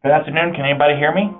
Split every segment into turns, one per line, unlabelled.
Good afternoon. Can anybody hear me?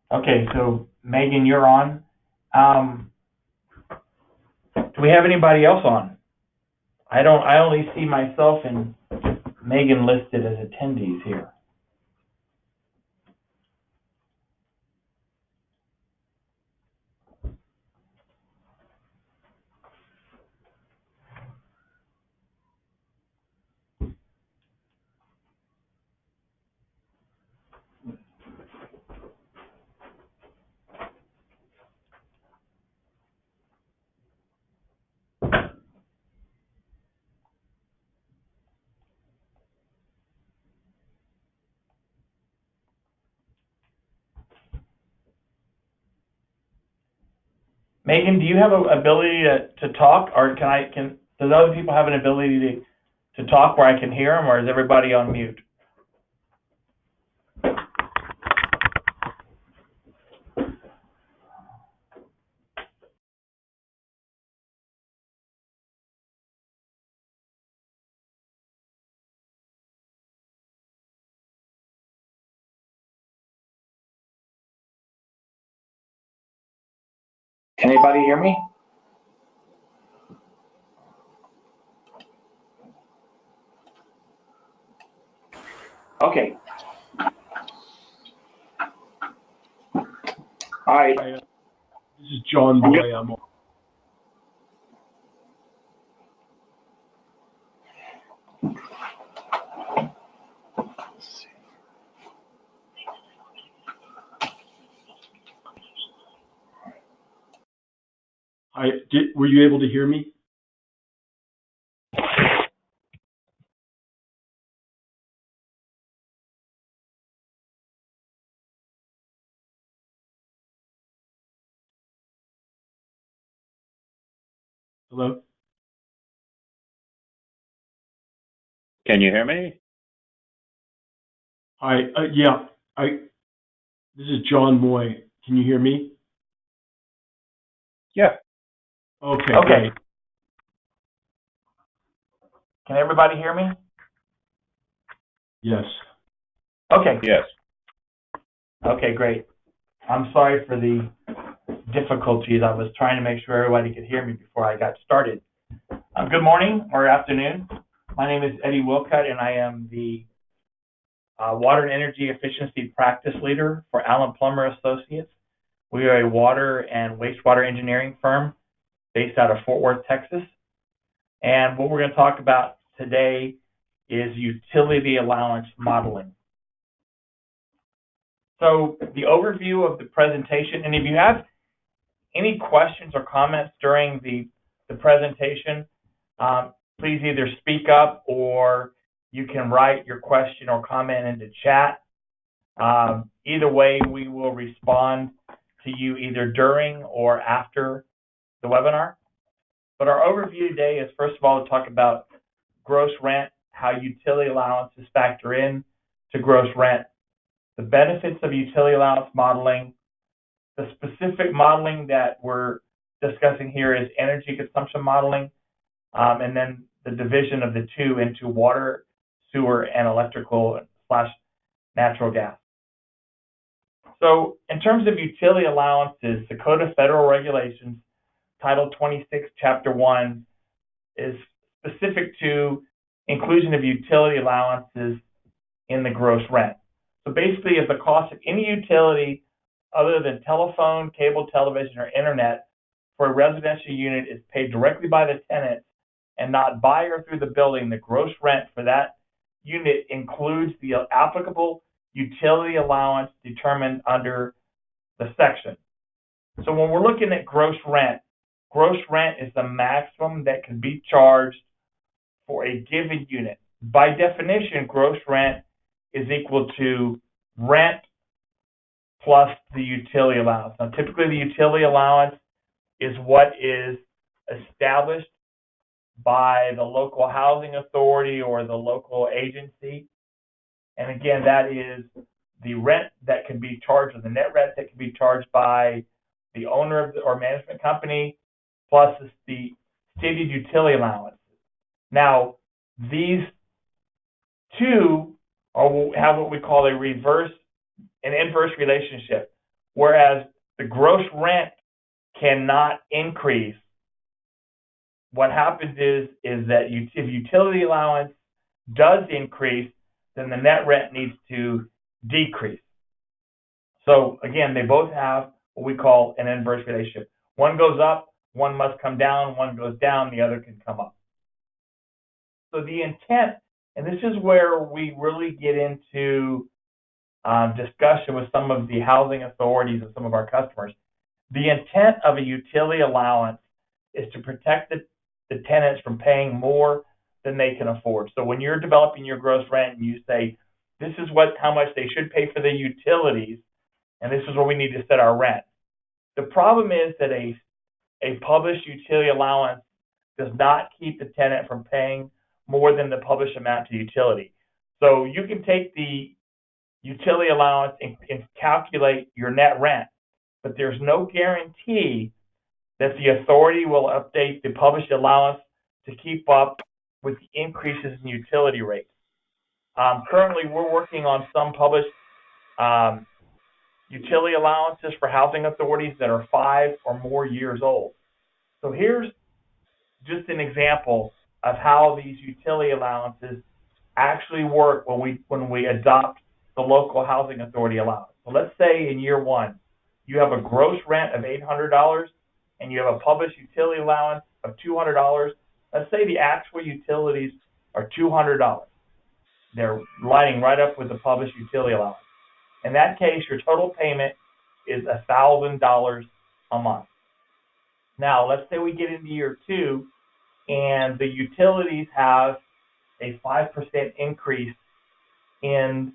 Okay, so Megan, you're on. Do we have anybody else on? I only see myself and Megan listed as attendees here. Megan, do you have an ability to talk, or does other people have an ability to talk where I can hear them, or is everybody on mute? Can anybody hear me? Okay. All right.
Hi, this is John Boy. I'm on. Hi, were you able to hear me? Hello?
Can you hear me?
Hi, yeah, this is John Moy. Can you hear me?
Yeah.
Okay.
Okay. Can everybody hear me?
Yes.
Okay.
Yes.
Okay, great. I'm sorry for the difficulties. I was trying to make sure everybody could hear me before I got started. Good morning or afternoon. My name is Eddie Wilcutt, and I am the Water and Energy Efficiency Practice Leader for Allen Plummer Associates. We are a water and wastewater engineering firm based out of Fort Worth, Texas. And what we're going to talk about today is utility allowance modeling. So the overview of the presentation, and if you have any questions or comments during the presentation, please either speak up or you can write your question or comment into chat. Either way, we will respond to you either during or after the webinar. But our overview today is, first of all, to talk about gross rent, how utility allowances factor in to gross rent, the benefits of utility allowance modeling. The specific modeling that we're discussing here is energy consumption modeling, and then the division of the two into water, sewer, and electrical / natural gas. So in terms of utility allowances, the Code of Federal Regulations, Title 26, Chapter 1, is specific to inclusion of utility allowances in the gross rent. So basically, if the cost of any utility other than telephone, cable television, or internet for a residential unit is paid directly by the tenant and not by or through the building, the gross rent for that unit includes the applicable utility allowance determined under the section. So when we're looking at gross rent is the maximum that can be charged for a given unit. By definition, gross rent is equal to rent plus the utility allowance. Now, typically the utility allowance is what is established by the local housing authority or the local agency. And again, that is the rent that can be charged, or the net rent that can be charged by the owner of the, or management company, plus the stated utility allowance. Now, these two have what we call an inverse relationship, whereas the gross rent cannot increase. What happens is that if utility allowance does increase, then the net rent needs to decrease. So again, they both have what we call an inverse relationship. One goes up, one must come down, one goes down, the other can come up. So the intent, and this is where we really get into discussion with some of the housing authorities and some of our customers. The intent of a utility allowance is to protect the tenants from paying more than they can afford. So when you're developing your gross rent and you say, this is how much they should pay for the utilities, and this is where we need to set our rent. The problem is that a published utility allowance does not keep the tenant from paying more than the published amount to utility. So you can take the utility allowance and calculate your net rent, but there's no guarantee that the authority will update the published allowance to keep up with the increases in utility rates. Currently, we're working on some published utility allowances for housing authorities that are 5 or more years old. So here's just an example of how these utility allowances actually work when we adopt the local housing authority allowance. So let's say in year 1, you have a gross rent of $800 and you have a published utility allowance of $200. Let's say the actual utilities are $200. They're lining right up with the published utility allowance. In that case, your total payment is $1,000 a month. Now, let's say we get into year 2 and the utilities have a 5% increase in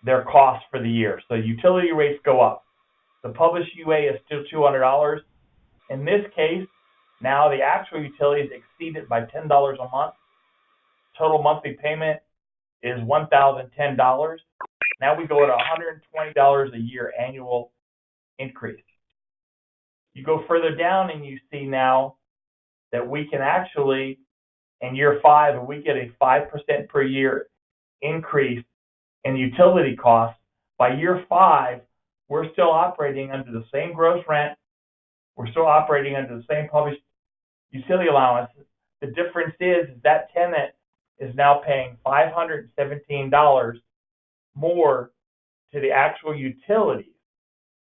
their costs for the year. So utility rates go up. The published UA is still $200. In this case, now the actual utilities exceed it by $10 a month. Total monthly payment is $1,010. Now we go at $120 a year annual increase. You go further down and you see now that we can actually, in year 5, we get a 5% per year increase in utility costs. By year 5, we're still operating under the same gross rent. We're still operating under the same published utility allowance. The difference is that tenant is now paying $517 more to the actual utilities.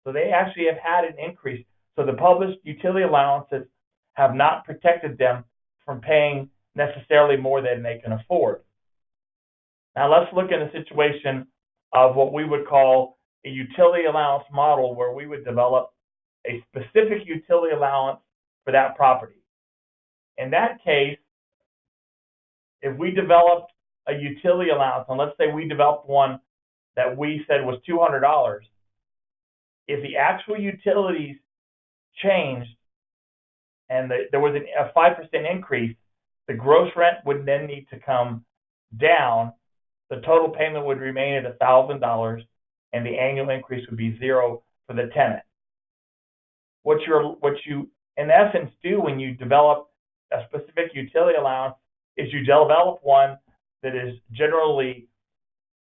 So they actually have had an increase. So the published utility allowances have not protected them from paying necessarily more than they can afford. Now let's look at a situation of what we would call a utility allowance model, where we would develop a specific utility allowance for that property. In that case, if we developed a utility allowance, and let's say we developed one that we said was $200, if the actual utilities changed and there was a 5% increase, the gross rent would then need to come down. The total payment would remain at $1,000, and the annual increase would be 0 for the tenant. What you in essence do when you develop a specific utility allowance is you develop one that is generally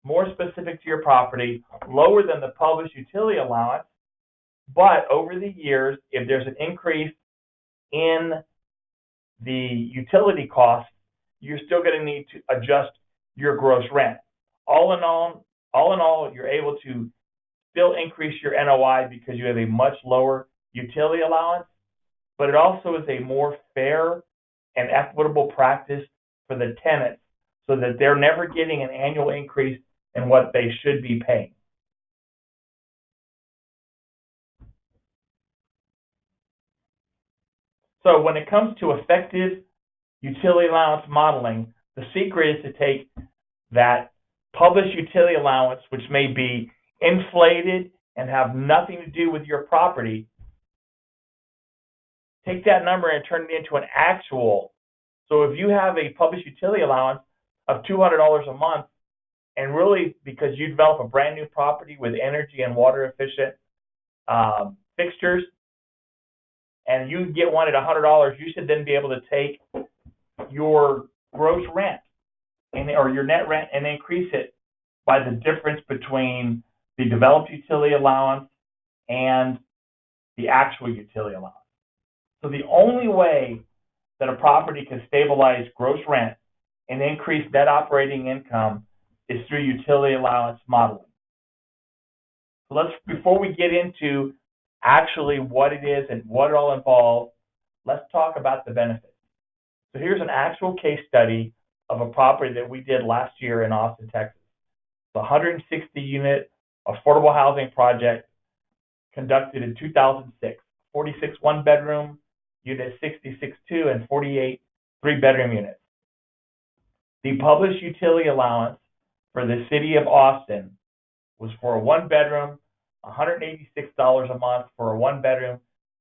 more specific to your property, lower than the published utility allowance, but over the years, if there's an increase in the utility cost, you're still going to need to adjust your gross rent. All in all, you're able to still increase your NOI because you have a much lower utility allowance, but it also is a more fair and equitable practice for the tenants so that they're never getting an annual increase and what they should be paying. So when it comes to effective utility allowance modeling, the secret is to take that published utility allowance, which may be inflated and have nothing to do with your property, take that number and turn it into an actual. So if you have a published utility allowance of $200 a month, and really because you develop a brand new property with energy and water efficient fixtures, and you get one at $100, you should then be able to take your gross rent or your net rent and increase it by the difference between the developed utility allowance and the actual utility allowance. So the only way that a property can stabilize gross rent and increase net operating income is through utility allowance modeling. So before we get into actually what it is and what it all involves, let's talk about the benefits. So here's an actual case study of a property that we did last year in Austin, Texas. The 160-unit affordable housing project conducted in 2006. 46 one-bedroom units, 66 two, and 48 three-bedroom units. The published utility allowance for the city of Austin was for a one-bedroom, $186 a month for a one-bedroom,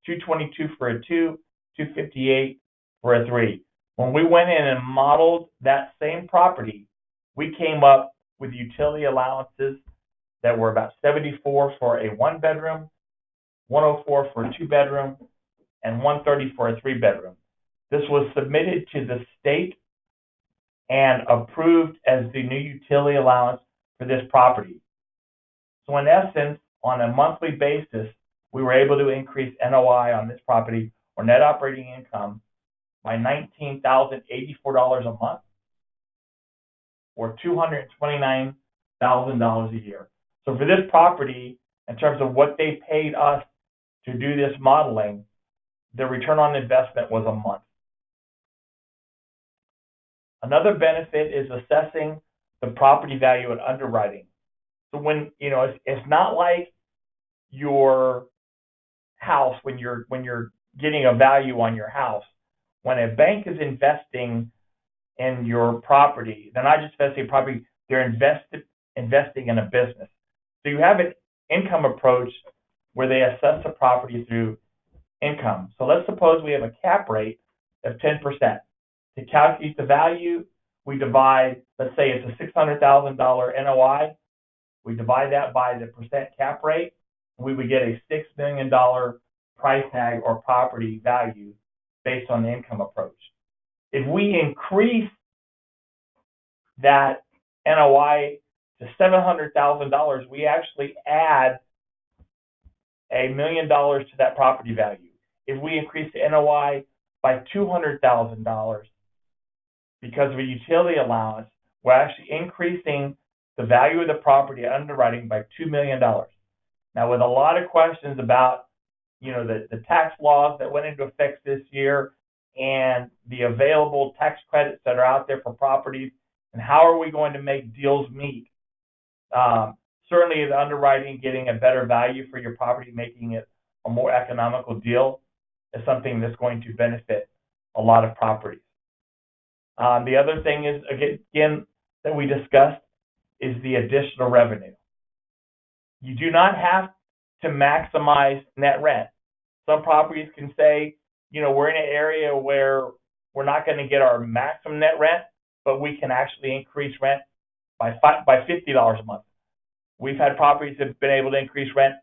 $222 for a two, $258 for a three. When we went in and modeled that same property, we came up with utility allowances that were about $74 for a one-bedroom, $104 for a two-bedroom, and $130 for a three-bedroom. This was submitted to the state and approved as the new utility allowance for this property. So in essence, on a monthly basis, we were able to increase NOI on this property, or net operating income, by $19,084 a month, or $229,000 a year. So for this property, in terms of what they paid us to do this modeling, the return on investment was a month. Another benefit is assessing the property value at underwriting. So when, it's not like your house when you're getting a value on your house. When a bank is investing in your property, they're not just investing in property, they're investing in a business. So you have an income approach where they assess the property through income. So let's suppose we have a cap rate of 10%. To calculate the value, we divide, let's say it's a $600,000 NOI, we divide that by the percent cap rate, we would get a $6 million price tag or property value based on the income approach. If we increase that NOI to $700,000, we actually add $1 million to that property value. If we increase the NOI by $200,000 because of a utility allowance, we're actually increasing the value of the property at underwriting by $2 million. Now, with a lot of questions about the tax laws that went into effect this year and the available tax credits that are out there for properties, and how are we going to make deals meet? Certainly, the underwriting, getting a better value for your property, making it a more economical deal is something that's going to benefit a lot of properties. The other thing is, again, that we discussed is the additional revenue. You do not have to maximize net rent. Some properties can say, we're in an area where we're not going to get our maximum net rent, but we can actually increase rent by $50 a month. We've had properties that have been able to increase rent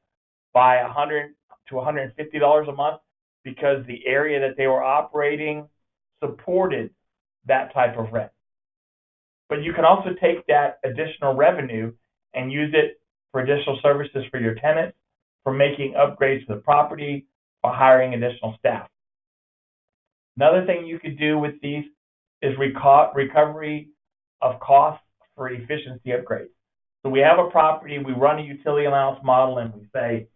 by $100 to $150 a month because the area that they were operating supported that type of rent. But you can also take that additional revenue and use it for additional services for your tenants, for making upgrades to the property, or hiring additional staff. Another thing you could do with these is recovery of costs for efficiency upgrades. So we have a property, we run a utility allowance model, and we say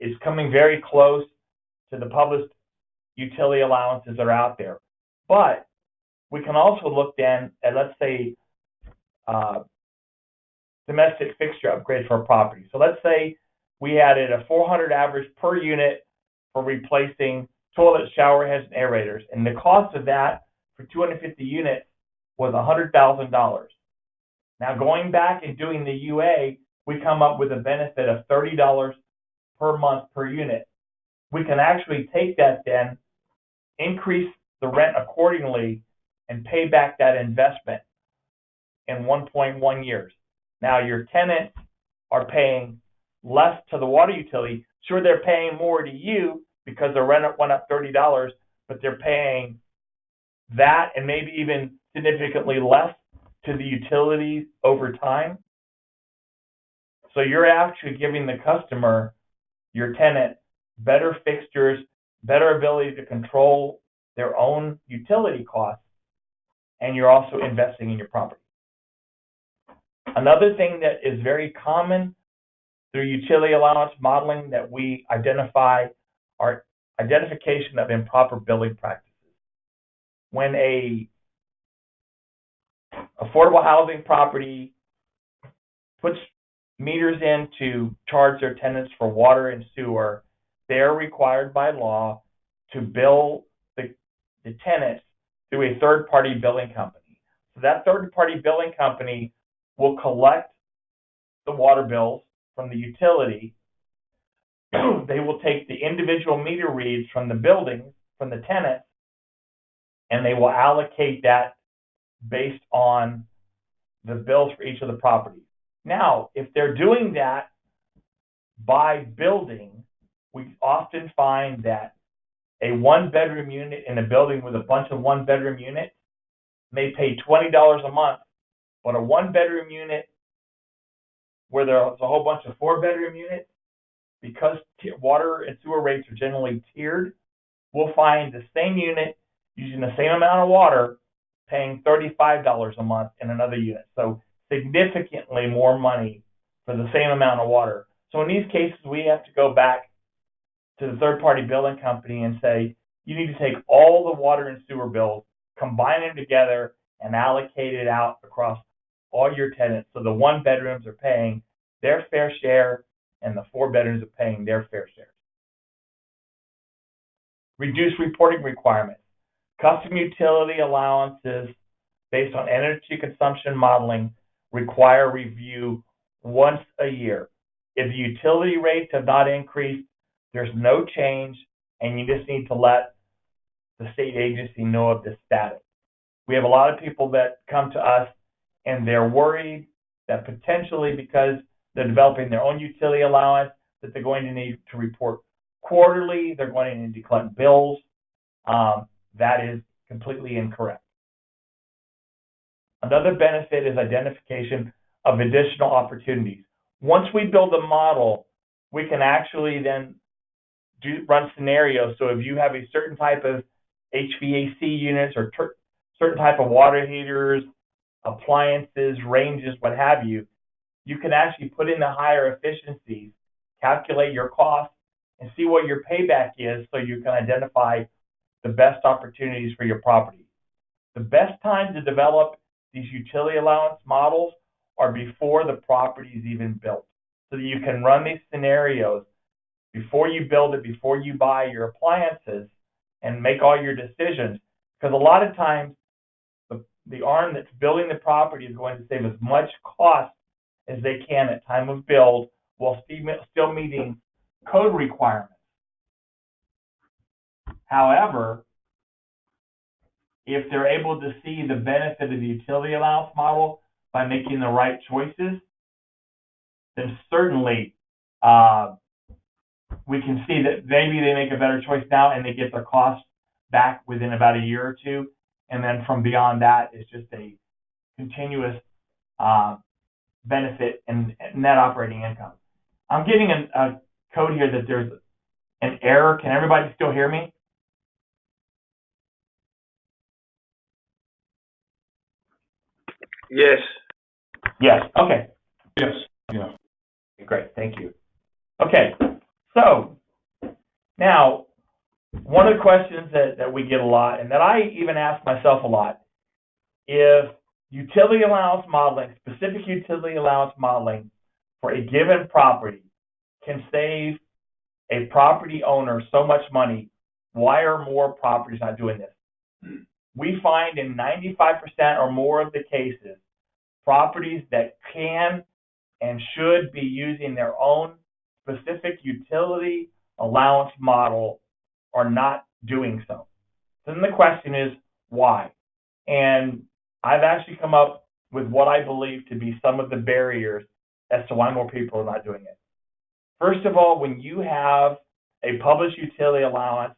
it's coming very close to the published utility allowances that are out there. But we can also look then at, let's say, domestic fixture upgrades for a property. So let's say we added a 400 average per unit for replacing toilets, shower heads, and aerators. And the cost of that for 250 units was $100,000. Now going back and doing the UA, we come up with a benefit of $30 per month per unit. We can actually take that then, increase the rent accordingly, and pay back that investment in 1.1 years. Now your tenants are paying less to the water utility. Sure, they're paying more to you because the rent went up $30, but they're paying that and maybe even significantly less to the utilities over time. So you're actually giving the customer, your tenant, better fixtures, better ability to control their own utility costs, and you're also investing in your property. Another thing that is very common through utility allowance modeling that we identify are identification of improper billing practices. When a affordable housing property puts meters in to charge their tenants for water and sewer, they're required by law to bill the tenants through a third-party billing company. So that third-party billing company will collect the water bills from the utility. They will take the individual meter reads from the buildings, from the tenants, and they will allocate that based on the bills for each of the properties. Now, if they're doing that by building, we often find that a one-bedroom unit in a building with a bunch of one-bedroom units may pay $20 a month, but a one-bedroom unit where there's a whole bunch of four-bedroom units, because water and sewer rates are generally tiered, we'll find the same unit using the same amount of water paying $35 a month in another unit. So significantly more money for the same amount of water. So in these cases, we have to go back to the third-party billing company and say, you need to take all the water and sewer bills, combine them together, and allocate it out across all your tenants. So the one bedrooms are paying their fair share and the four bedrooms are paying their fair share. Reduce reporting requirements. Custom utility allowances based on energy consumption modeling require review once a year. If the utility rates have not increased, there's no change, and you just need to let the state agency know of this status. We have a lot of people that come to us and they're worried that potentially because they're developing their own utility allowance that they're going to need to report quarterly, they're going to need to collect bills. That is completely incorrect. Another benefit is identification of additional opportunities. Once we build a model, we can actually then run scenarios. So if you have a certain type of HVAC units or certain type of water heaters, appliances, ranges, what have you, you can actually put in the higher efficiencies, calculate your cost, and see what your payback is so you can identify the best opportunities for your property. The best time to develop these utility allowance models are before the property is even built, so that you can run these scenarios before you build it, before you buy your appliances, and make all your decisions. Because a lot of times, the arm that's building the property is going to save as much cost as they can at time of build while still meeting code requirements. However, if they're able to see the benefit of the utility allowance model by making the right choices, then certainly we can see that maybe they make a better choice now and they get their costs back within about a year or two. And then from beyond that, it's just a continuous benefit in net operating income. I'm getting a code here that there's an error. Can everybody still hear me?
Yes.
Yes. Okay.
Yes. Yeah.
Great. Thank you. Okay. So now, one of the questions that we get a lot, and that I even ask myself a lot, if Utility allowance modeling, specific utility allowance modeling for a given property can save a property owner so much money. Why are more properties not doing this? We find in 95% or more of the cases, properties that can and should be using their own specific utility allowance model are not doing so. Then the question is, why? And I've actually come up with what I believe to be some of the barriers as to why more people are not doing it. First of all, when you have a published utility allowance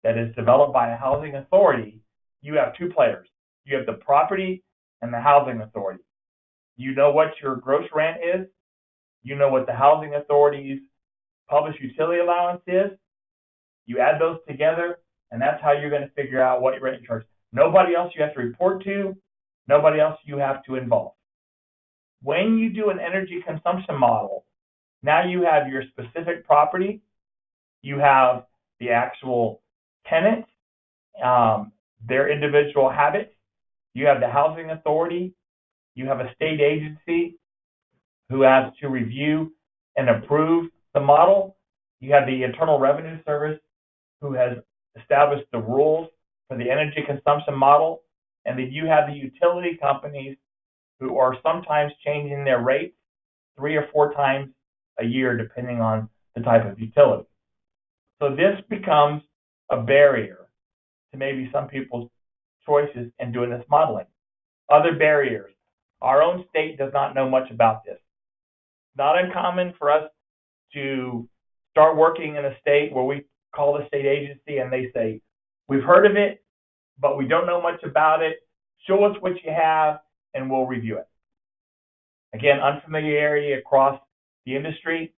that is developed by a housing authority, you have two players. You have the property and the housing authority. You know what your gross rent is. You know what the housing authority's published utility allowance is. You add those together, and that's how you're going to figure out what your rent and charge. Nobody else you have to report to. Nobody else you have to involve. When you do an energy consumption model, now you have your specific property. You have the actual tenants, their individual habits. You have the housing authority. You have a state agency who has to review and approve the model. You have the Internal Revenue Service who has established the rules for the energy consumption model. And then you have the utility companies who are sometimes changing their rates 3 or 4 times a year, depending on the type of utility. So this becomes a barrier to maybe some people's choices in doing this modeling. Other barriers. Our own state does not know much about this. Not uncommon for us to start working in a state where we call the state agency and they say, we've heard of it, but we don't know much about it. Show us what you have and we'll review it. Again, unfamiliarity across the industry.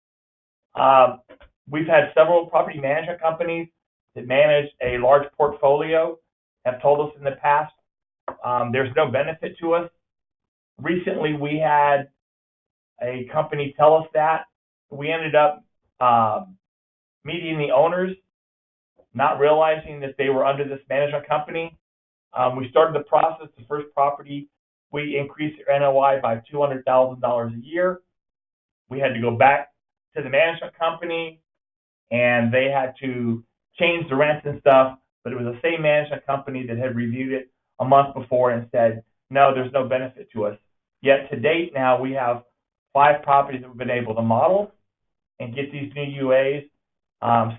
We've had several property management companies that manage a large portfolio have told us in the past there's no benefit to us. Recently, we had a company tell us that. We ended up meeting the owners, not realizing that they were under this management company. We started the process. The first property, we increased their NOI by $200,000 a year. We had to go back to the management company, and they had to change the rents and stuff, but it was the same management company that had reviewed it a month before and said, no, there's no benefit to us. Yet to date now, we have 5 properties that we've been able to model and get these new UAs,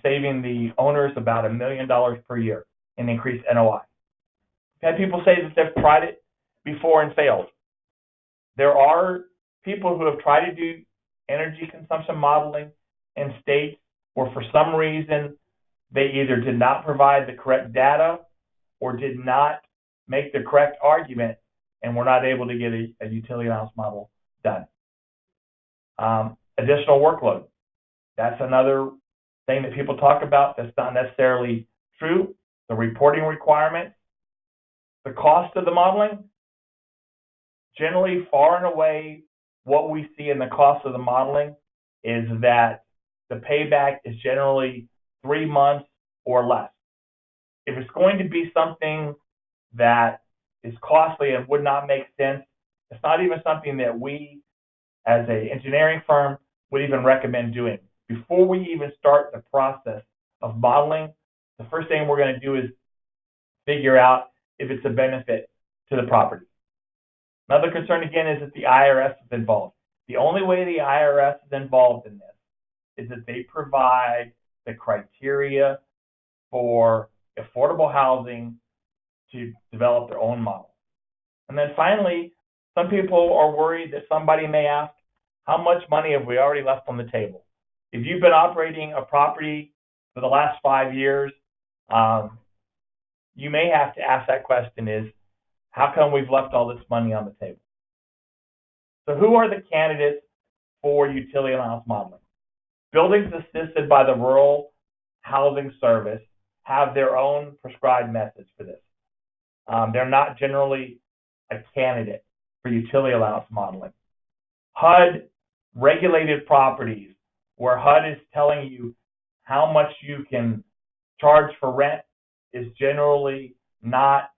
saving the owners about $1 million per year in increased NOI. I've had people say that they've tried it before and failed. There are people who have tried to do energy consumption modeling in states where for some reason they either did not provide the correct data or did not make the correct argument and were not able to get a utility allowance model done. Additional workload. That's another thing that people talk about that's not necessarily true. The reporting requirements, the cost of the modeling. Generally, far and away, what we see in the cost of the modeling is that the payback is generally 3 months or less. If it's going to be something that is costly and would not make sense, it's not even something that we, as an engineering firm, would even recommend doing. Before we even start the process of modeling, the first thing we're going to do is figure out if it's a benefit to the property. Another concern, again, is that the IRS is involved. The only way the IRS is involved in this is that they provide the criteria for affordable housing to develop their own model. And then finally, some people are worried that somebody may ask, how much money have we already left on the table? If you've been operating a property for the last 5 years, you may have to ask that question is, how come we've left all this money on the table? So who are the candidates for utility allowance modeling? Buildings assisted by the Rural Housing Service have their own prescribed methods for this. They're not generally a candidate for utility allowance modeling. HUD regulated properties, where HUD is telling you how much you can charge for rent, is generally not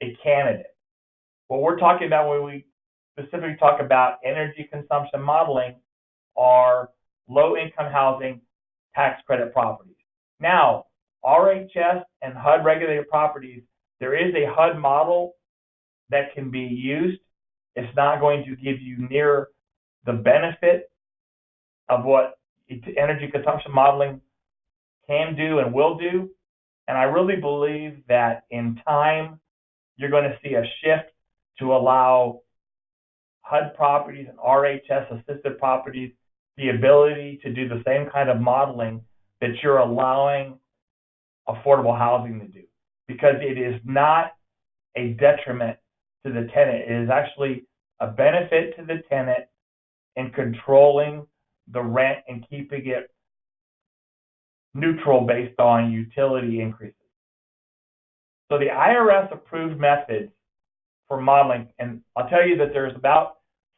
a candidate. What we're talking about when we specifically talk about energy consumption modeling are low-income housing tax credit properties. Now, RHS and HUD regulated properties, there is a HUD model that can be used. It's not going to give you near the benefit of what energy consumption modeling can do and will do. And I really believe that in time, you're going to see a shift to allow HUD properties and RHS assisted properties the ability to do the same kind of modeling that you're allowing affordable housing to do, because it is not a detriment to the tenant. It is actually a benefit to the tenant in controlling the rent and keeping it neutral based on utility increases. So the IRS approved methods for modeling, and I'll tell you that there's about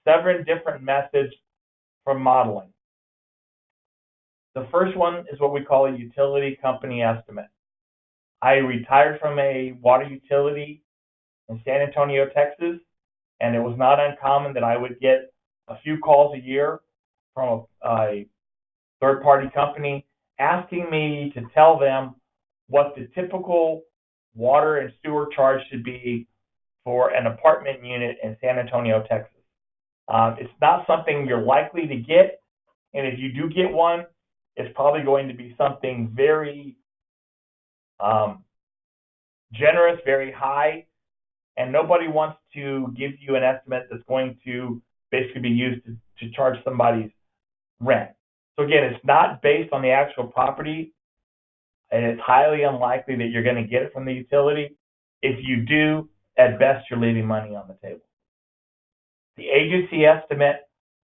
7 different methods for modeling. The first one is what we call a utility company estimate. I retired from a water utility in San Antonio, Texas, and it was not uncommon that I would get a few calls a year from a third-party company asking me to tell them what the typical water and sewer charge should be for an apartment unit in San Antonio, Texas. It's not something you're likely to get, and if you do get one, it's probably going to be something very generous, very high, and nobody wants to give you an estimate that's going to basically be used to charge somebody's rent. So again, it's not based on the actual property, and it's highly unlikely that you're going to get it from the utility. If you do, at best, you're leaving money on the table. The agency estimate,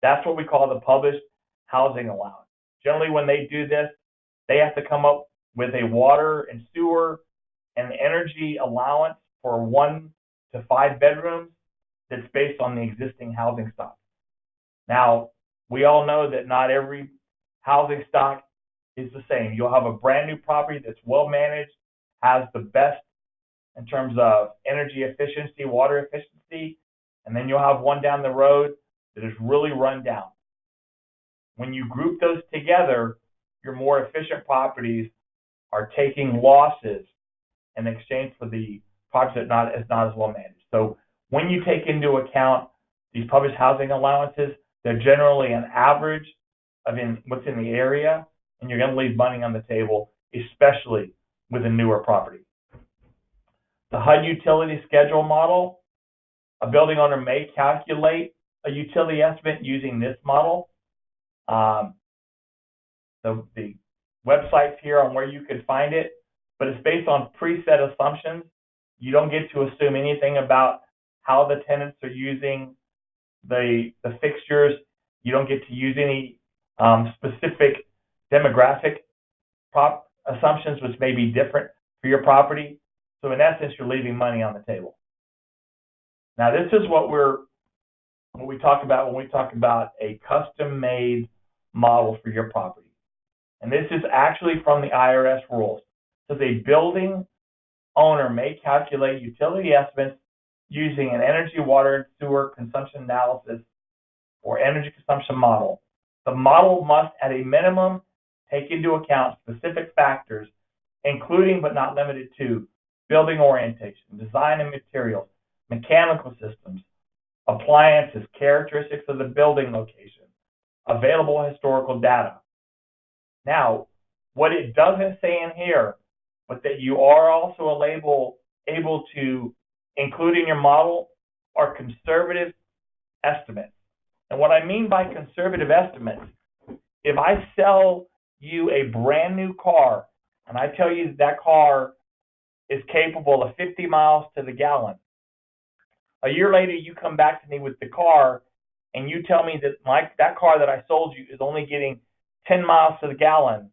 that's what we call the published housing allowance. Generally, when they do this, they have to come up with a water and sewer and energy allowance for 1 to 5 bedrooms that's based on the existing housing stock. Now, we all know that not every housing stock is the same. You'll have a brand new property that's well managed, has the best in terms of energy efficiency, water efficiency, and then you'll have one down the road that is really run down. When you group those together, your more efficient properties are taking losses in exchange for the properties that is not as well managed. So when you take into account these published housing allowances, they're generally an average of what's in the area, and you're going to leave money on the table, especially with a newer property. The HUD utility schedule model, a building owner may calculate a utility estimate using this model. The website's here on where you can find it, but it's based on preset assumptions. You don't get to assume anything about how the tenants are using the fixtures. You don't get to use any specific demographic assumptions, which may be different for your property. So in essence, you're leaving money on the table. Now, this is what we talk about when we talk about a custom-made model for your property. And this is actually from the IRS rules. So the building owner may calculate utility estimates using an energy, water, and sewer consumption analysis or energy consumption model. The model must, at a minimum, take into account specific factors, including but not limited to building orientation, design and materials, mechanical systems, appliances, characteristics of the building location, available historical data. Now, what it doesn't say in here, but that you are also able to include in your model, are conservative estimates. And what I mean by conservative estimates, if I sell you a brand new car and I tell you that car is capable of 50 miles to the gallon, a year later you come back to me with the car and you tell me that that car that I sold you is only getting 10 miles to the gallon.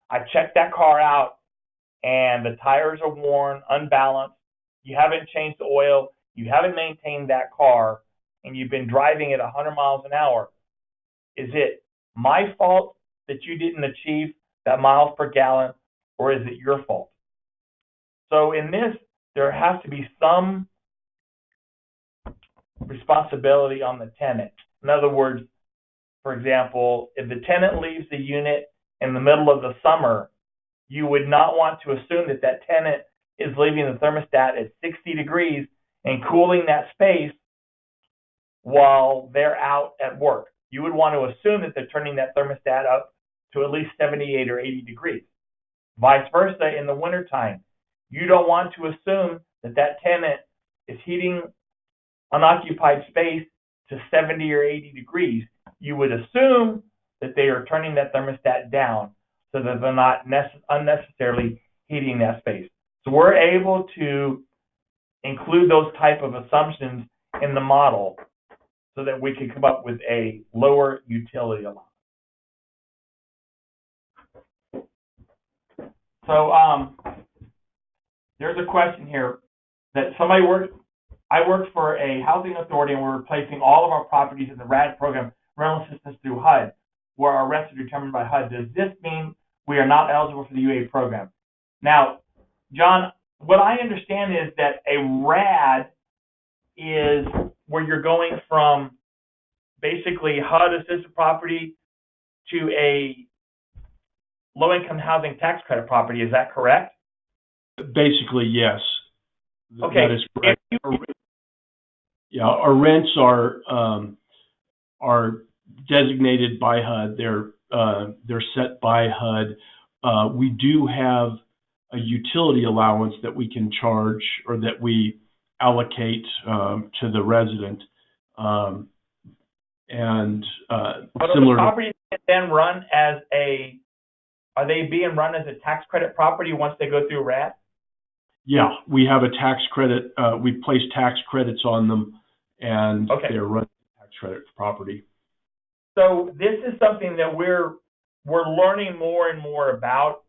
I checked that car out and the tires are worn, unbalanced. You haven't changed the oil. You haven't maintained that car, and you've been driving at 100 miles an hour. Is it my fault that you didn't achieve that miles per gallon, or is it your fault? So in this, there has to be some responsibility on the tenant. In other words, for example, if the tenant leaves the unit in the middle of the summer, you would not want to assume that that tenant is leaving the thermostat at 60 degrees and cooling that space while they're out at work. You would want to assume that they're turning that thermostat up to at least 78 or 80 degrees. Vice versa, in the wintertime, you don't want to assume that that tenant is heating unoccupied space to 70 or 80 degrees. You would assume that they are turning that thermostat down so that they're not unnecessarily heating that space. So we're able to include those type of assumptions in the model so that we can come up with a lower utility allowance. So there's a question here that I work for a housing authority, and we're replacing all of our properties in the RAD program, rental assistance through HUD, where our rents are determined by HUD. Does this mean we are not eligible for the UA program? Now, John, what I understand is that a RAD is where you're going from basically HUD assisted property to a low-income housing tax credit property. Is that correct?
Basically, yes.
Okay.
That is correct. Yeah, our rents are designated by HUD. They're set by HUD. We do have a utility allowance that we can charge or that we allocate to the resident. Similar.
The properties then run as are they being run as a tax credit property once they go through RAD?
Yeah, we have a tax credit. We place tax credits on them, and they're run as tax credit property.
So this is something that we're learning more and more about,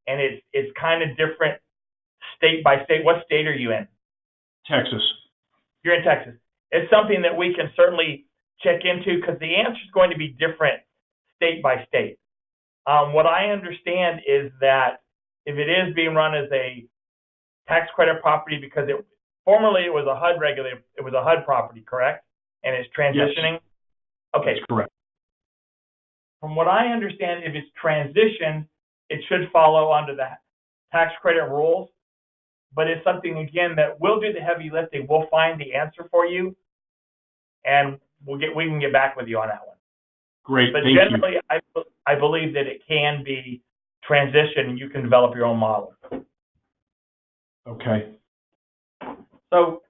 and it's kind of different state by state. What state are you in?
Texas.
You're in Texas. It's something that we can certainly check into because the answer is going to be different state by state. What I understand is that if it is being run as a tax credit property, because formerly it was a HUD regulated, it was a HUD property, correct? And it's transitioning?
Yes.
Okay.
That's correct.
From what I understand, if it's transitioned, it should follow under the tax credit rules. But it's something, again, that we'll do the heavy lifting. We'll find the answer for you, and we can get back with you on that one.
Great.
But
thank
generally,
you.
I believe that it can be transitioned, and you can develop your own model.
Okay.
So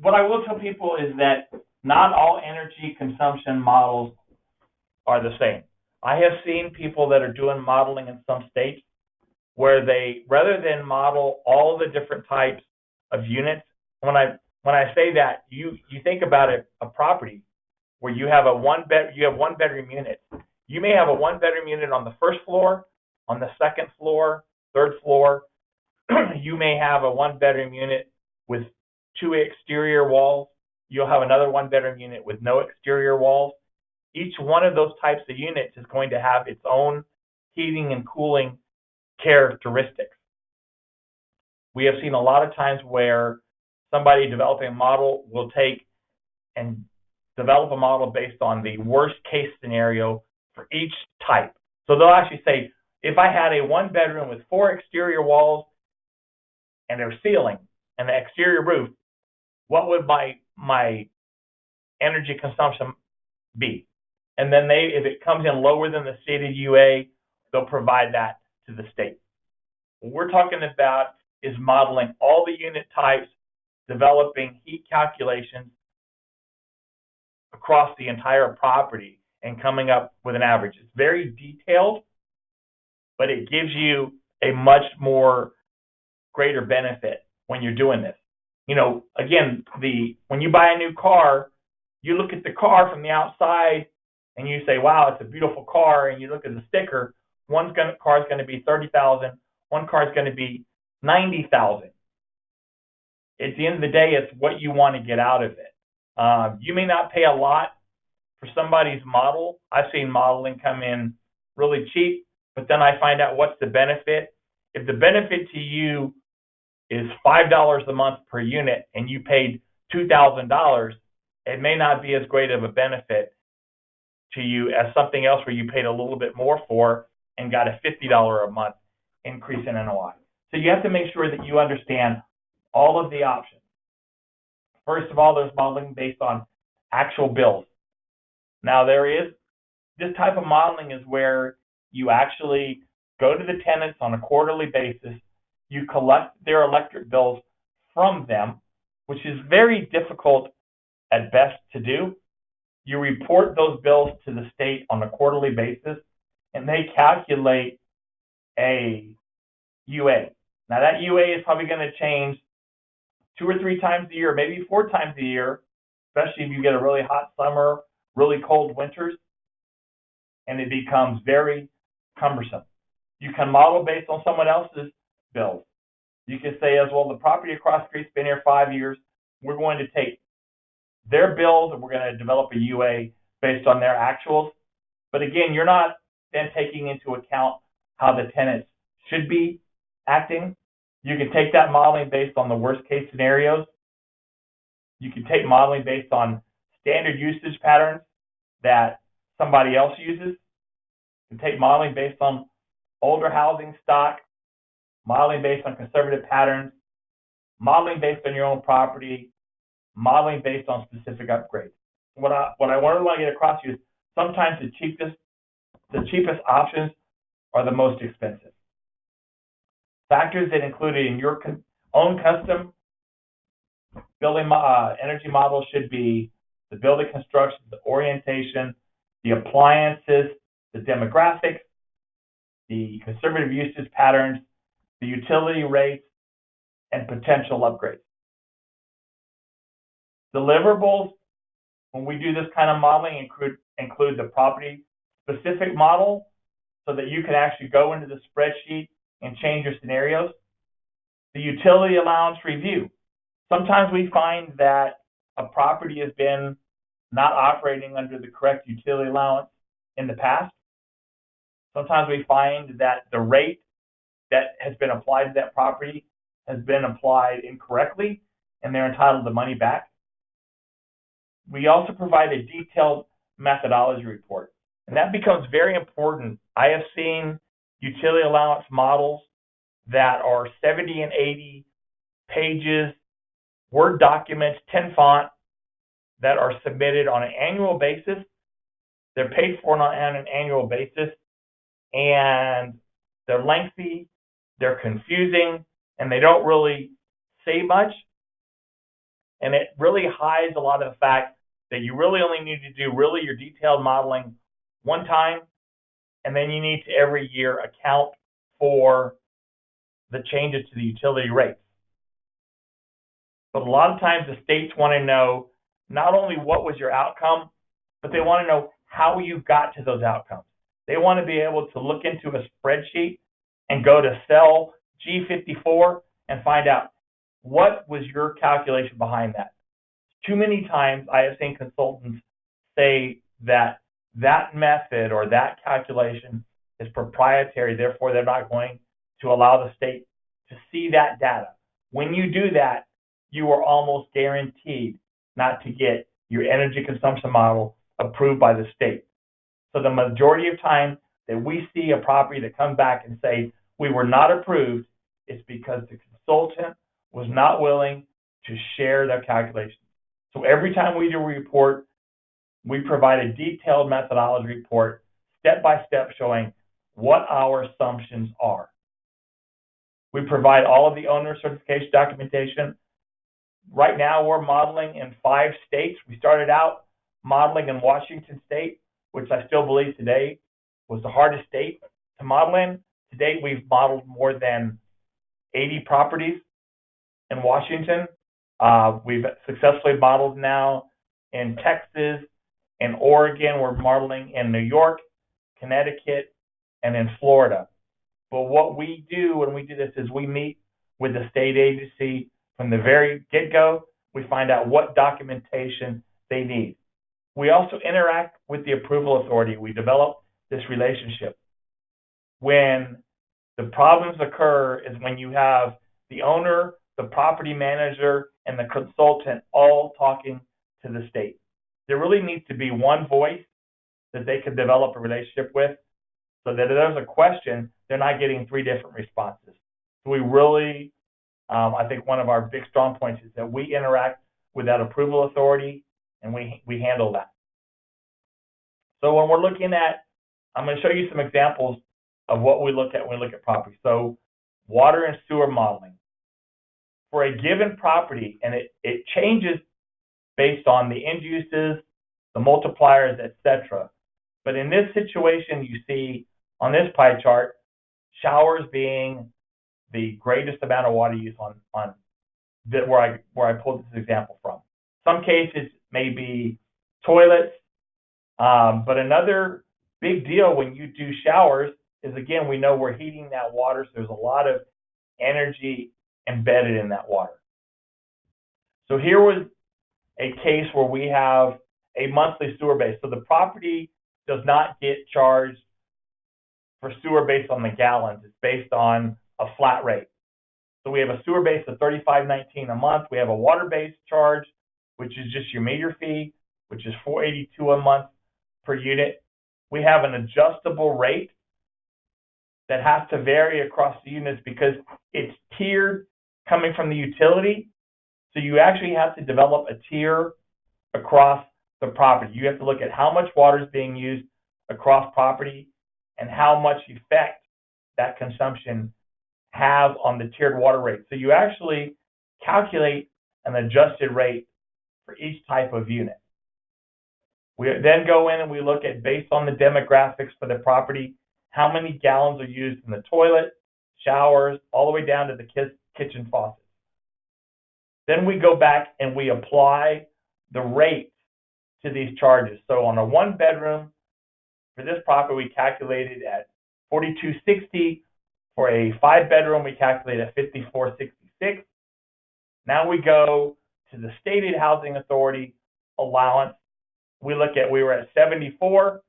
what I will tell people is that not all energy consumption models are the same. I have seen people that are doing modeling in some states where they, rather than model all the different types of units, when I say that, you think about a property where you have one bedroom unit. You may have a one bedroom unit on the first floor, on the second floor, third floor. You may have a one bedroom unit with 2 exterior walls. You'll have another one bedroom unit with no exterior walls. Each one of those types of units is going to have its own heating and cooling characteristics. We have seen a lot of times where somebody developing a model will take and develop a model based on the worst case scenario for each type. So they'll actually say, if I had a one bedroom with 4 exterior walls and their ceiling and the exterior roof, what would my energy consumption be? And then if it comes in lower than the stated UA, they'll provide that to the state. What we're talking about is modeling all the unit types, developing heat calculations across the entire property, and coming up with an average. It's very detailed, but it gives you a much more greater benefit when you're doing this. You know, again, when you buy a new car, you look at the car from the outside and you say, wow, it's a beautiful car, and you look at the sticker, one car is going to be $30,000, one car is going to be $90,000. At the end of the day, it's what you want to get out of it. You may not pay a lot for somebody's model. I've seen modeling come in really cheap, but then I find out what's the benefit. If the benefit to you is $5 a month per unit and you paid $2,000, it may not be as great of a benefit to you as something else where you paid a little bit more for and got a $50 a month increase in NOI. So you have to make sure that you understand all of the options. First of all, there's modeling based on actual bills. Now this type of modeling is where you actually go to the tenants on a quarterly basis, you collect their electric bills from them, which is very difficult at best to do. You report those bills to the state on a quarterly basis, and they calculate a UA. Now that UA is probably going to change 2 or 3 times a year, maybe 4 times a year, especially if you get a really hot summer, really cold winters, and it becomes very cumbersome. You can model based on someone else's bills. You can say, as well, the property across the street's been here 5 years. We're going to take their bills and we're going to develop a UA based on their actuals. But again, you're not then taking into account how the tenants should be acting. You can take that modeling based on the worst case scenarios. You can take modeling based on standard usage patterns that somebody else uses. You can take modeling based on older housing stock, modeling based on conservative patterns, modeling based on your own property, modeling based on specific upgrades. What I want to get across to you is sometimes the cheapest options are the most expensive. Factors that included in your own custom building energy model should be the building construction, the orientation, the appliances, the demographics, the conservative usage patterns, the utility rates, and potential upgrades. Deliverables, when we do this kind of modeling, include the property-specific model so that you can actually go into the spreadsheet and change your scenarios. The utility allowance review. Sometimes we find that a property has been not operating under the correct utility allowance in the past. Sometimes we find that the rate that has been applied to that property has been applied incorrectly and they're entitled to money back. We also provide a detailed methodology report, and that becomes very important. I have seen utility allowance models that are 70 and 80 pages, Word documents, 10 font, that are submitted on an annual basis. They're paid for on an annual basis, and they're lengthy, they're confusing, and they don't really say much. And it really hides a lot of the fact that you really only need to do really your detailed modeling one time, and then you need to every year account for the changes to the utility rates. But a lot of times the states want to know not only what was your outcome, but they want to know how you got to those outcomes. They want to be able to look into a spreadsheet and go to cell G54 and find out what was your calculation behind that. Too many times I have seen consultants say that that method or that calculation is proprietary, therefore they're not going to allow the state to see that data. When you do that, you are almost guaranteed not to get your energy consumption model approved by the state. So the majority of time that we see a property that comes back and say we were not approved, it's because the consultant was not willing to share their calculations. So every time we do a report, we provide a detailed methodology report, step-by-step, showing what our assumptions are. We provide all of the owner certification documentation. Right now, we're modeling in 5 states. We started out modeling in Washington State, which I still believe today was the hardest state to model in. To date, we've modeled more than 80 properties in Washington. We've successfully modeled now in Texas, in Oregon. We're modeling in New York, Connecticut, and in Florida. But what we do when we do this is we meet with the state agency from the very get-go. We find out what documentation they need. We also interact with the approval authority. We develop this relationship. When the problems occur is when you have the owner, the property manager, and the consultant all talking to the state. There really needs to be one voice that they can develop a relationship with, so that if there's a question, they're not getting 3 different responses. So we really, I think one of our big strong points is that we interact with that approval authority, and we handle that. So when we're looking at, I'm going to show you some examples of what we look at when we look at property. So water and sewer modeling. For a given property, and it changes based on the end uses, the multipliers, etc. But in this situation, you see on this pie chart, showers being the greatest amount of water use on where I pulled this example from. Some cases may be toilets, but another big deal when you do showers is, again, we know we're heating that water, so there's a lot of energy embedded in that water. So here was a case where we have a monthly sewer base. So the property does not get charged for sewer based on the gallons. It's based on a flat rate. So we have a sewer base of $35.19 a month. We have a water base charge, which is just your meter fee, which is $482 a month per unit. We have an adjustable rate that has to vary across the units because it's tiered coming from the utility. So you actually have to develop a tier across the property. You have to look at how much water is being used across property and how much effect that consumption has on the tiered water rate. So you actually calculate an adjusted rate for each type of unit. We then go in and we look at, based on the demographics for the property, how many gallons are used in the toilet, showers, all the way down to the kitchen faucets. Then we go back and we apply the rate to these charges. So on a 1-bedroom, for this property, we calculated at $42.60. For a 5-bedroom, we calculate at $54.66. Now we go to the stated housing authority allowance. We were at 74.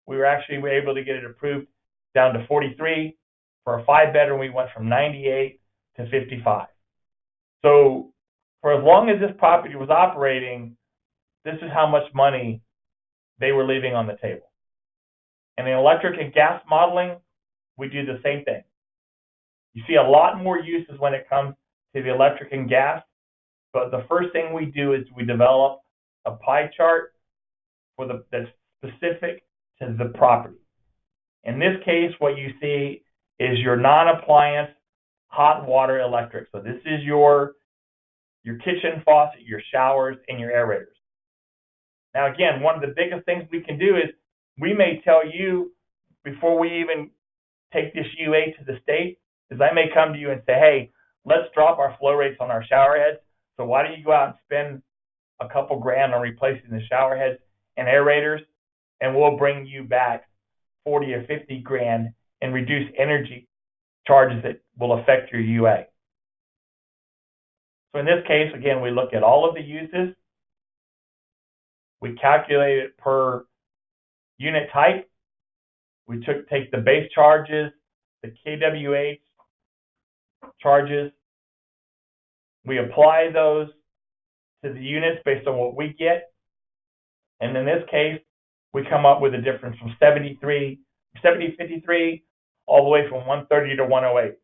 We were able to get it approved down to 43. For a 5-bedroom, we went from 98 to 55. So for as long as this property was operating, this is how much money they were leaving on the table. And in electric and gas modeling, we do the same thing. You see a lot more uses when it comes to the electric and gas, but the first thing we do is we develop a pie chart that's specific to the property. In this case, what you see is your non-appliance hot water electric. So this is your kitchen faucet, your showers, and your aerators. Now again, one of the biggest things we can do is we may tell you before we even take this UA to the state, is I may come to you and say, hey, let's drop our flow rates on our shower heads. So why don't you go out and spend a couple grand on replacing the shower heads and aerators, and we'll bring you back 40 or 50 grand and reduce energy charges that will affect your UA. So in this case, again, we look at all of the uses. We calculate it per unit type. We take the base charges, the kWh charges. We apply those to the units based on what we get. And in this case, we come up with a difference from 53 all the way from 130 to 108.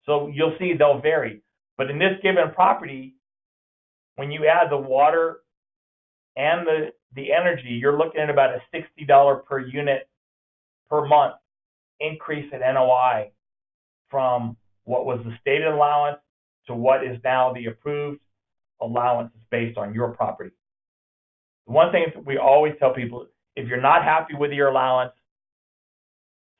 So you'll see they'll vary. But in this given property, when you add the water and the energy, you're looking at about a $60 per unit per month increase in NOI from what was the stated allowance to what is now the approved allowance based on your property. One thing that we always tell people, if you're not happy with your allowance,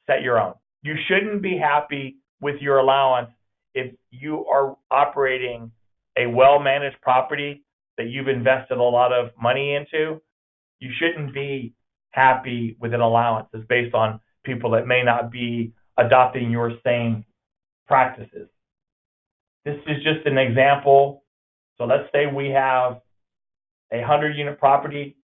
set your own. You shouldn't be happy with your allowance if you are operating a well-managed property that you've invested a lot of money into. You shouldn't be happy with an allowance that's based on people that may not be adopting your same practices. This is just an example. So let's say we have a 100-unit property.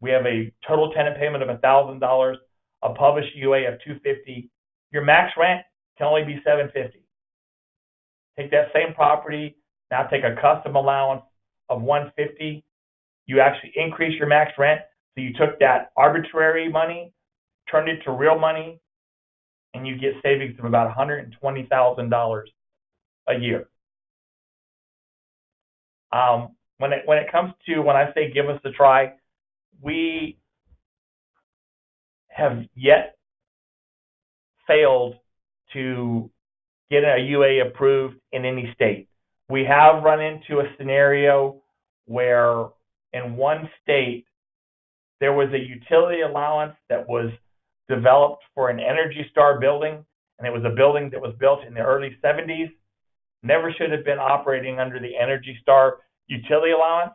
We have a total tenant payment of $1,000, a published UA of $250. Your max rent can only be $750. Take that same property, now take a custom allowance of 150, you actually increase your max rent. So you took that arbitrary money, turned it to real money, and you get savings of about $120,000 a year. When it comes to when I say give us a try, we have yet failed to get a UA approved in any state. We have run into a scenario where in one state there was a utility allowance that was developed for an Energy Star building, and it was a building that was built in the early 70s. Never should have been operating under the Energy Star utility allowance,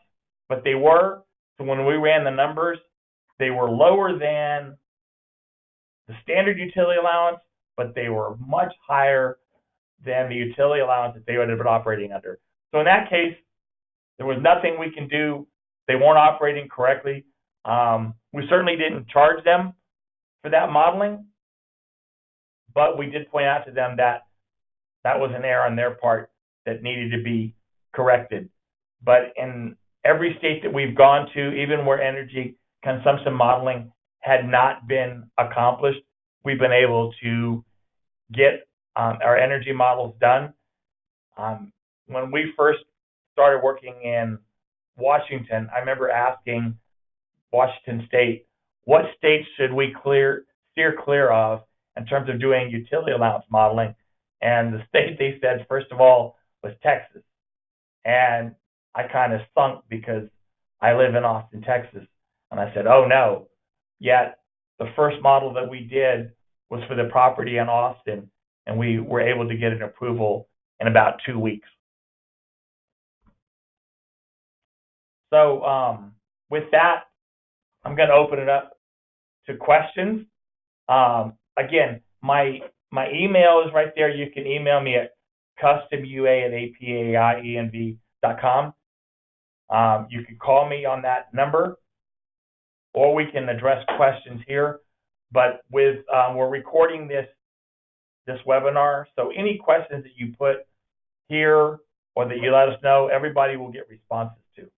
but they were. So when we ran the numbers, they were lower than the standard utility allowance, but they were much higher than the utility allowance that they would have been operating under. So in that case, there was nothing we can do. They weren't operating correctly. We certainly didn't charge them for that modeling, but we did point out to them that that was an error on their part that needed to be corrected. But in every state that we've gone to, even where energy consumption modeling had not been accomplished, we've been able to get our energy models done. When we first started working in Washington, I remember asking Washington State, what states should we steer clear of in terms of doing utility allowance modeling? And the state they said, first of all, was Texas. And I kind of sunk because I live in Austin, Texas. And I said, oh no. Yet the first model that we did was for the property in Austin, and we were able to get an approval in about 2 weeks. So with that, I'm going to open it up to questions. Again, my email is right there. You can email me at customua@apaienv.com. You can call me on that number, or we can address questions here. But with we're recording this webinar, so any questions that you put here or that you let us know, everybody will get responses to.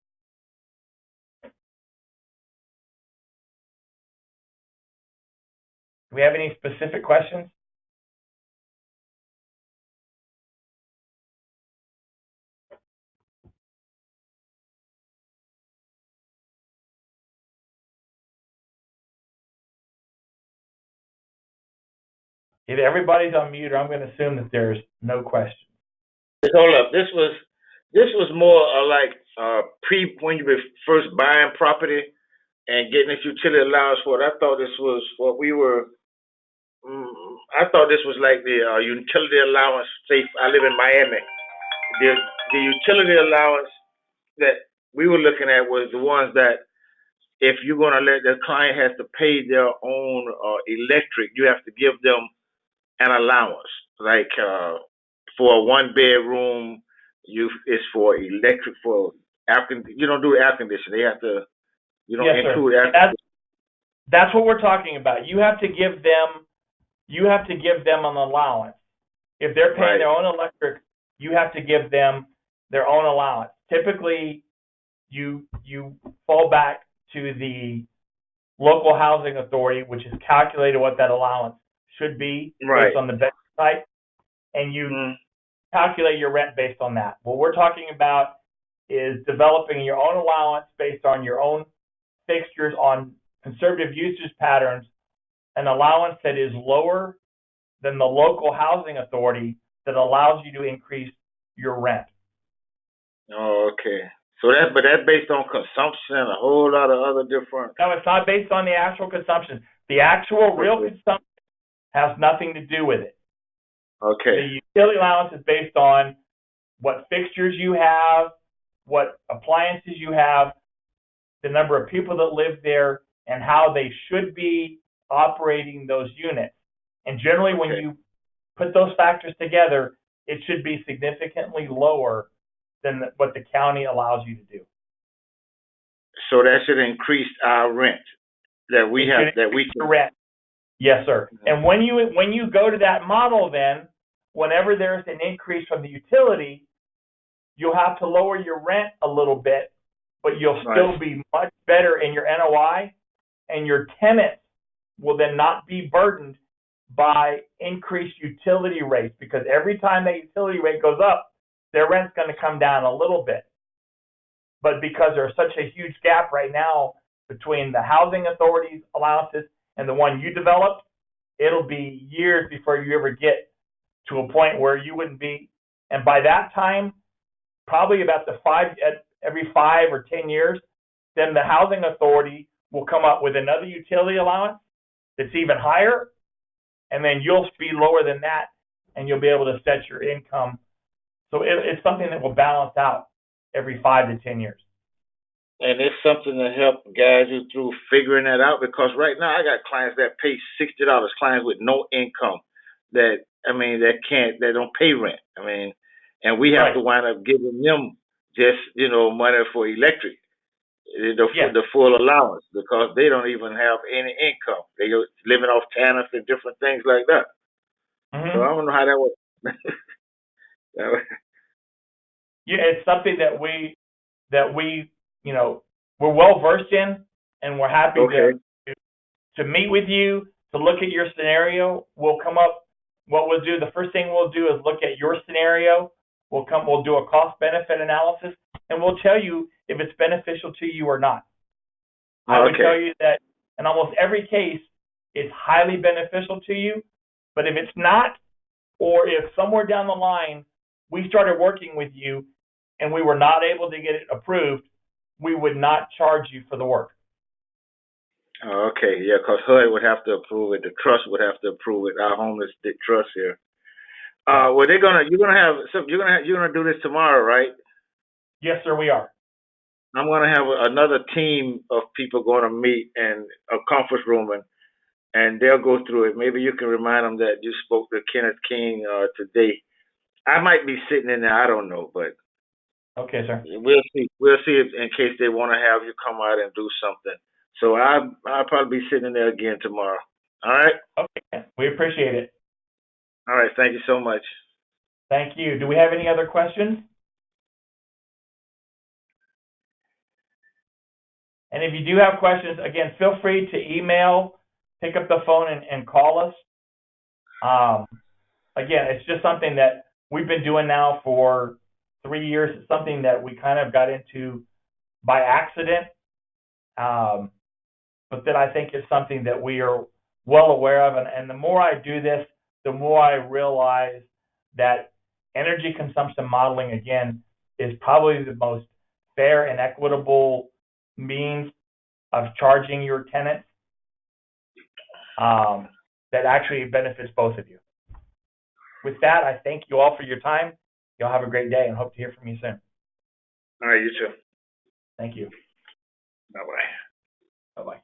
Do we have any specific questions? Either everybody's on mute, or I'm going to assume that there's no questions.
Hold up. This was more like when you were first buying property and getting this utility allowance for it. I thought this was what we were. I thought this was like the utility allowance. Say, I live in Miami. The utility allowance that we were looking at was the ones that if you're going to let the client has to pay their own electric, you have to give them an allowance. Like for a 1-bedroom, it's for electric, for you don't do air conditioning. They have to, you don't include air conditioning.
That's what we're talking about. You have to give them an allowance. If they're paying their own electric, you have to give them their own allowance. Typically, you fall back to the local housing authority, which has calculated what that allowance should be based on the best site, and you calculate your rent based on that. What we're talking about is developing your own allowance based on your own fixtures, on conservative usage patterns, an allowance that is lower than the local housing authority that allows you to increase your rent.
Oh, okay. So that's based on consumption and a whole lot of other different.
No, it's not based on the actual consumption. The actual real consumption has nothing to do with it.
Okay.
The utility allowance is based on what fixtures you have, what appliances you have, the number of people that live there, and how they should be operating those units. And generally, when you put those factors together, it should be significantly lower than what the county allows you to do.
So that should increase our rent that we have, that we can
rent. Yes, sir. And when you go to that model, then whenever there's an increase from the utility, you'll have to lower your rent a little bit, but you'll still
Right.
be much better in your NOI, and your tenants will then not be burdened by increased utility rates, because every time that utility rate goes up, their rent's going to come down a little bit. But because there's such a huge gap right now between the housing authority's allowances and the one you developed, it'll be years before you ever get to a point where you wouldn't be. And by that time, probably about every 5 or 10 years, then the housing authority will come up with another utility allowance that's even higher, and then you'll be lower than that, and you'll be able to set your income. So it's something that will balance out every 5 to 10 years.
And it's something to help guide you through figuring that out, because right now I got clients that pay $60, clients with no income that don't pay rent. And we have
Right.
to wind up giving them just, money for electric, the full allowance, because they don't even have any income. They are living off TANF and different things like that.
Mm-hmm.
So I don't know how that works.
Yeah, it's something that we we're well versed in, and we're happy to meet with you, to look at your scenario. We'll come up. What we'll do, the first thing we'll do is look at your scenario. We'll do a cost benefit analysis, and we'll tell you if it's beneficial to you or not. I would tell you that in almost every case, it's highly beneficial to you. But if it's not, or if somewhere down the line we started working with you and we were not able to get it approved, we would not charge you for the work.
Okay, yeah, because HUD would have to approve it. The trust would have to approve it. Our homeless trust here. Well, you're gonna do this tomorrow, right?
Yes, sir, we are.
I'm gonna have another team of people going to meet in a conference room, and they'll go through it. Maybe you can remind them that you spoke to Kenneth King today. I might be sitting in there. I don't know, but
okay, sir.
We'll see. We'll see if, in case they want to have you come out and do something. So I'll probably be sitting in there again tomorrow. All right.
Okay, we appreciate it.
All right. Thank you so much.
Thank you. Do we have any other questions? And if you do have questions, again, feel free to email, pick up the phone, and call us. Again, it's just something that we've been doing now for 3 years. It's something that we kind of got into by accident, but that I think is something that we are well aware of. And the more I do this, the more I realize that energy consumption modeling, again, is probably the most fair and equitable means of charging your tenants that actually benefits both of you. With that, I thank you all for your time. Y'all have a great day and hope to hear from you soon.
All right, you too.
Thank you.
Bye-bye.
Bye-bye.